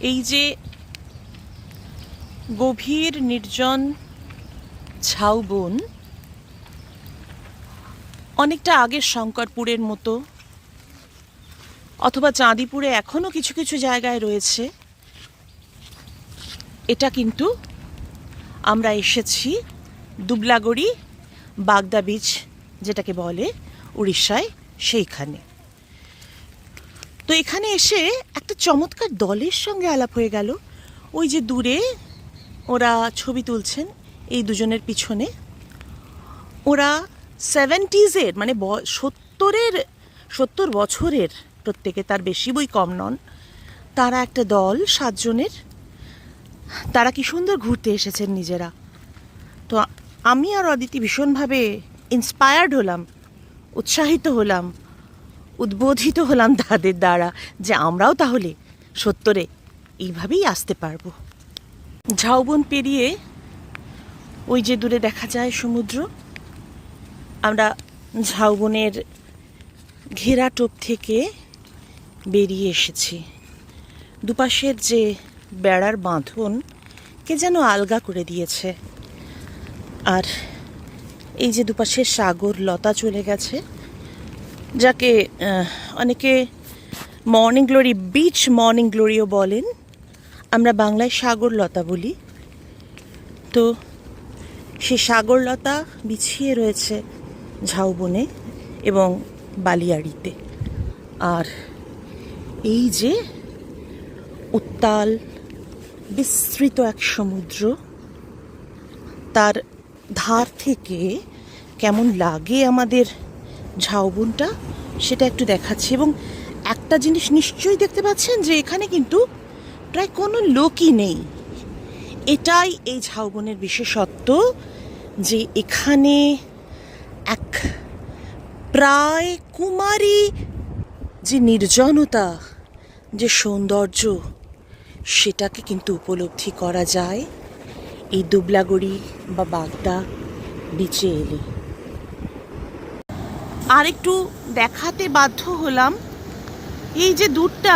এই যে গভীর নির্জন ঝাউবন, অনেকটা আগের শঙ্করপুরের মতো, অথবা চাঁদিপুরে এখনো কিছু কিছু জায়গায় রয়েছে। এটা কিন্তু আমরা এসেছি দুবলাগড়ি বাগদা বিচ যেটাকে বলে উড়িষ্যায়, সেইখানে। তো এখানে এসে একটা চমৎকার দলের সঙ্গে আলাপ হয়ে গেল। ওই যে দূরে ওরা ছবি তুলছেন, এই দুজনের পিছনে। ওরা 70s মানে 70 বছরের, প্রত্যেকে, তার বেশি বই কম নন। তারা একটা দল 7 জনের, তারা কি সুন্দর ঘুরতে এসেছেন নিজেরা। তো আমি আর অদিতি ভীষণভাবে ইন্সপায়ার্ড হলাম, উৎসাহিত হলাম, উদ্বোধিত হলাম তাদের দ্বারা, যে আমরাও তাহলে 70-এ এইভাবেই আসতে পারবো। ঝাউবন পেরিয়ে ওই যে দূরে দেখা যায় সমুদ্র। আমরা ঝাউবনের ঘেরাটোপ থেকে বেরিয়ে এসেছি। দুপাশের যে বেড়ার বাঁধন কে যেন আলগা করে দিয়েছে। আর এই যে দুপাশের সাগর লতা চলে গেছে, যাকে অনেকে মর্নিং গ্লোরি, বিচ মর্নিং গ্লোরিও বলেন, আমরা বাংলায় সাগর লতা বলি। তো সেই সাগর লতা বিছিয়ে রয়েছে ঝাউবনে এবং বালিয়াড়িতে। আর এই যে উত্তাল বিস্তৃত এক সমুদ্র, তার ধার থেকে কেমন লাগে আমাদের ঝাউবনটা সেটা একটু দেখাচ্ছি। এবং একটা জিনিস নিশ্চয়ই দেখতে পাচ্ছেন যে এখানে কিন্তু প্রায় কোনো লোকই নেই। এটাই এই ঝাউবনের বিশেষত্ব, যে এখানে এক প্রায় কুমারী যে নির্জনতা, যে সৌন্দর্য, সেটাকে কিন্তু উপলব্ধি করা যায় এই দুবলাগড়ি বা বাগদা বিচে এলে। আর একটু দেখাতে বাধ্য হলাম, এই যে দূরটা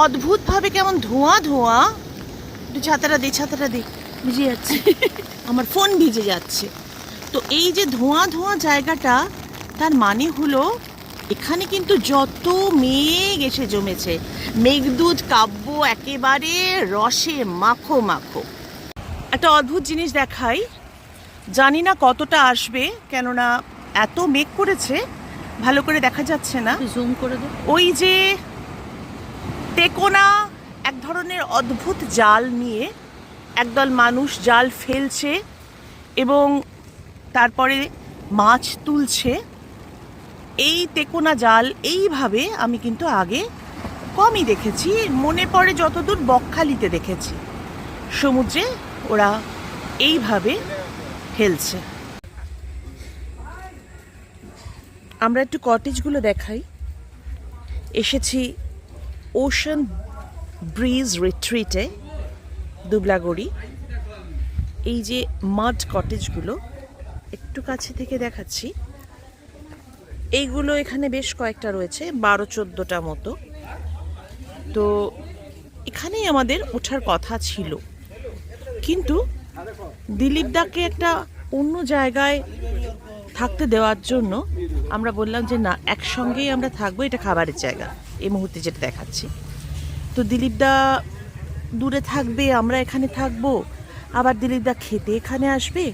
অদ্ভুতভাবে কেমন ধোঁয়া ধোঁয়া। একটু ছাতাটা দে, ভিজে যাচ্ছে, আমার ফোন ভিজে যাচ্ছে। তো এই যে ধোঁয়া ধোঁয়া জায়গাটা, তার মানে হলো এখানে কিন্তু যত মেঘ এসে জমেছে, মেঘদূত কাব্য একেবারে রসে মাখো মাখো। একটা অদ্ভুত জিনিস দেখাই, জানি না কতটা আসবে, কেননা এত মেঘ করেছে ভালো করে দেখা যাচ্ছে না। জুম করে দে। ওই যে টেকোনা এক ধরনের অদ্ভুত জাল নিয়ে একদল মানুষ জাল ফেলছে এবং তারপরে মাছ তুলছে। এই টেকোনা জাল এইভাবে আমি কিন্তু আগে কমই দেখেছি, মনে পড়ে যতদূর বকখালিতে দেখেছি, সমুদ্রে ওরা এইভাবে ফেলছে। আমরা একটু কটেজগুলো দেখাই। এসেছি ওশান ব্রিজ রিট্রিটে, দুবলাগড়ি। এই যে মাড কটেজগুলো একটু কাছে থেকে দেখাচ্ছি, এইগুলো এখানে বেশ কয়েকটা রয়েছে, 12-14টা মতো। তো এখানেই আমাদের ওঠার কথা ছিল, কিন্তু দিলীপ দাকে একটা অন্য জায়গায় থাকতে দেওয়ার জন্য আমরা বললাম যে না, একসঙ্গেই আমরা থাকবো, এটা খাবারের জায়গা এই মুহূর্তে যেটা দেখাচ্ছি। তো দিলীপ দা দূরে থাকবে, আমরা এখানে থাকবো, আবার দিলীপ দা খেতে এখানে আসবে।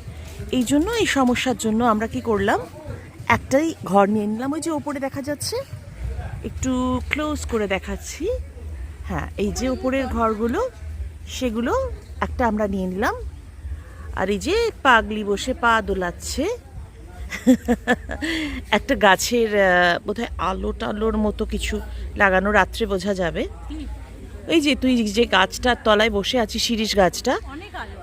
এই জন্য, এই সমস্যার জন্য আমরা কি করলাম, একটাই ঘর নিয়ে নিলাম। ওই যে ওপরে দেখা যাচ্ছে, একটু ক্লোজ করে দেখাচ্ছি, হ্যাঁ, এই যে ওপরের ঘরগুলো, সেগুলো একটা আমরা নিয়ে নিলাম। আর এই যে পাগলি বসে পা দোলাচ্ছে, একটা গাছের বোধহয় আলো টালোর মতো কিছু লাগানো, রাত্রে বোঝা যাবে। এই যে তুই যে গাছটার তলায় বসে আছিস, শিরীষ গাছটা,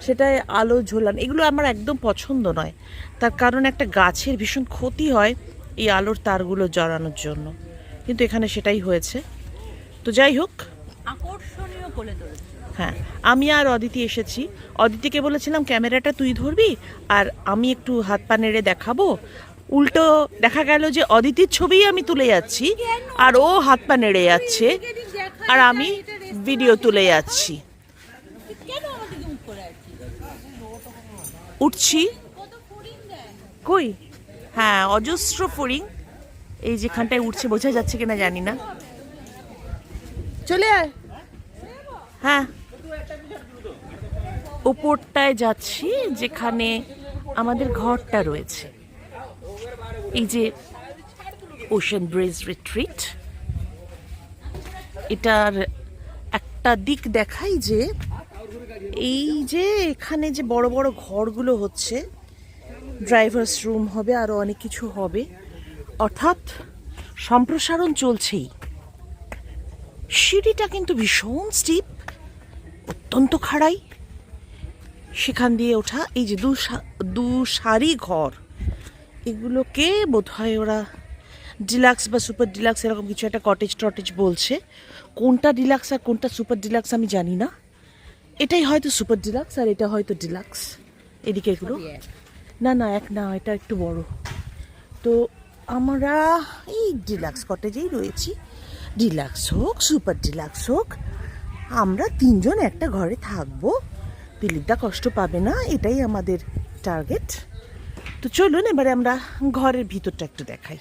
সেটায় আলো ঝোলানো। এগুলো আমার একদম পছন্দ নয়, তার কারণ একটা গাছের ভীষণ ক্ষতি হয় এই আলোর তারগুলো জ্বালানোর জন্য, কিন্তু এখানে সেটাই হয়েছে। তো যাই হোক, আকর্ষণীয় করে তুলেছে। হ্যাঁ, আমি আর অদিতি এসেছি। অদিতিকে বলেছিলাম ক্যামেরাটা তুই ধরবি আর আমি একটু হাত পা নেড়ে দেখাবো। উল্টো দেখা গেল যে অদিতির ছবিই আমি তুলে যাচ্ছি আর ও হাত পা নেড়ে যাচ্ছে, আর আমি ভিডিও তুলে যাচ্ছি। উঠছি কই, হ্যাঁ অজস্র ফড়িং এই যেখানটায় উঠছে, বোঝা যাচ্ছে কিনা জানি না। চলে আয়, হ্যাঁ ওপরটায় যাচ্ছি যেখানে আমাদের ঘরটা রয়েছে। এই যে ওশান ব্রিজ রিট্রিট, এটার একটা দিক দেখাই যে এই যে এখানে যে বড় বড় ঘরগুলো হচ্ছে, ড্রাইভার্স রুম হবে, আরও অনেক কিছু হবে, অর্থাৎ সম্প্রসারণ চলছেই। সিঁড়িটা কিন্তু ভীষণ স্টিপ, অত্যন্ত খাড়াই, সেখান দিয়ে ওঠা। এই যে দু সারি ঘর, এগুলোকে বোধহয় ওরা ডিলাক্স বা সুপার ডিলাক্স এরকম কিছু একটা কটেজ টটেজ বলছে। কোনটা ডিলাক্স আর কোনটা সুপার ডিলাক্স আমি জানি না। এটাই হয়তো সুপার ডিলাক্স আর এটা হয়তো ডিলাক্স। এদিকে এগুলো না না এক না, এটা একটু বড়। তো আমরা এই ডিলাক্স কটেজেই রয়েছি। ডিলাক্স হোক সুপার ডিলাক্স হোক, আমরা তিনজন একটা ঘরে থাকবো, দিলীপদা কষ্ট পাবে না, এটাই আমাদের টার্গেট। তো চলুন এবারে আমরা ঘরের ভিতরটা একটু দেখাই।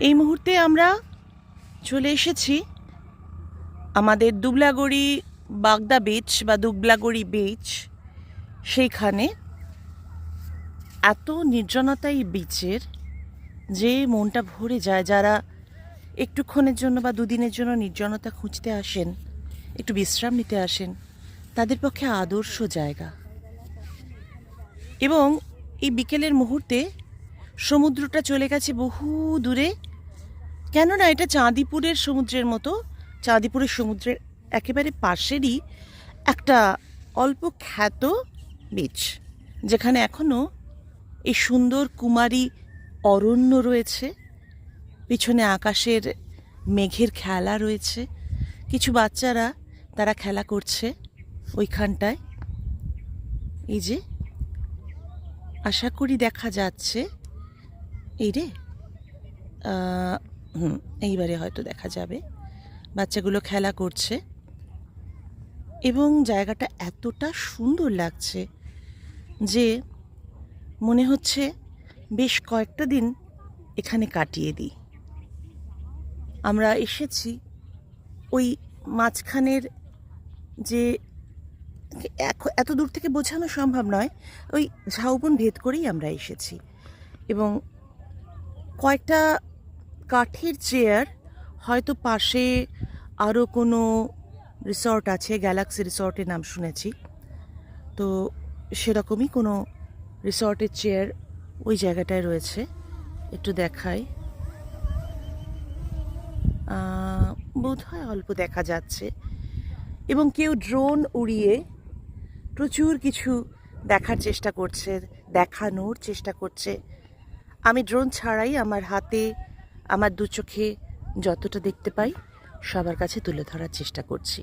এই মুহূর্তে আমরা চলে এসেছি আমাদের দুবলাগড়ি বাগদা বিচ বা দুবলাগড়ি বিচ। সেইখানে এত নির্জনতা এই বিচের যে মনটা ভরে যায়। যারা একটুক্ষণের জন্য বা দুদিনের জন্য নির্জনতা খুঁজতে আসেন, একটু বিশ্রাম নিতে আসেন, তাদের পক্ষে আদর্শ জায়গা। এবং এই বিকেলের মুহূর্তে সমুদ্রটা চলে গেছে বহু দূরে, কেননা এটা চাঁদিপুরের সমুদ্রের মতো। চাঁদিপুরের সমুদ্রের একেবারে পাশেরই একটা অল্প খ্যাত বিচ, যেখানে এখনও এই সুন্দর কুমারী অরণ্য রয়েছে, পিছনে আকাশের মেঘের খেলা রয়েছে, কিছু বাচ্চারা তারা খেলা করছে ওইখানটায়। এই যে আশা করি দেখা যাচ্ছে, এই রে এইবারে হয়তো দেখা যাবে, বাচ্চাগুলো খেলা করছে। এবং জায়গাটা এতটা সুন্দর লাগছে যে মনে হচ্ছে বেশ কয়েকটা দিন এখানে কাটিয়ে দিই। আমরা এসেছি ওই মাঝখানের যে, এত দূর থেকে বোঝানো সম্ভব নয়, ওই ঝাউবন ভেদ করেই আমরা এসেছি। এবং কয়েকটা কাঠের চেয়ার, হয়তো পাশে আরও কোনো রিসর্ট আছে, গ্যালাক্সি রিসর্টের নাম শুনেছি, তো সেরকমই কোনো রিসর্টের চেয়ার ওই জায়গাটায় রয়েছে। একটু দেখাই, বোধহয় অল্প দেখা যাচ্ছে। এবং কেউ ড্রোন উড়িয়ে প্রচুর কিছু দেখার চেষ্টা করছে, দেখানোর চেষ্টা করছে। আমি ড্রোন ছাড়াই আমার হাতে, আমার দু চোখে যতটা দেখতে পাই সবার কাছে তুলে ধরার চেষ্টা করছি।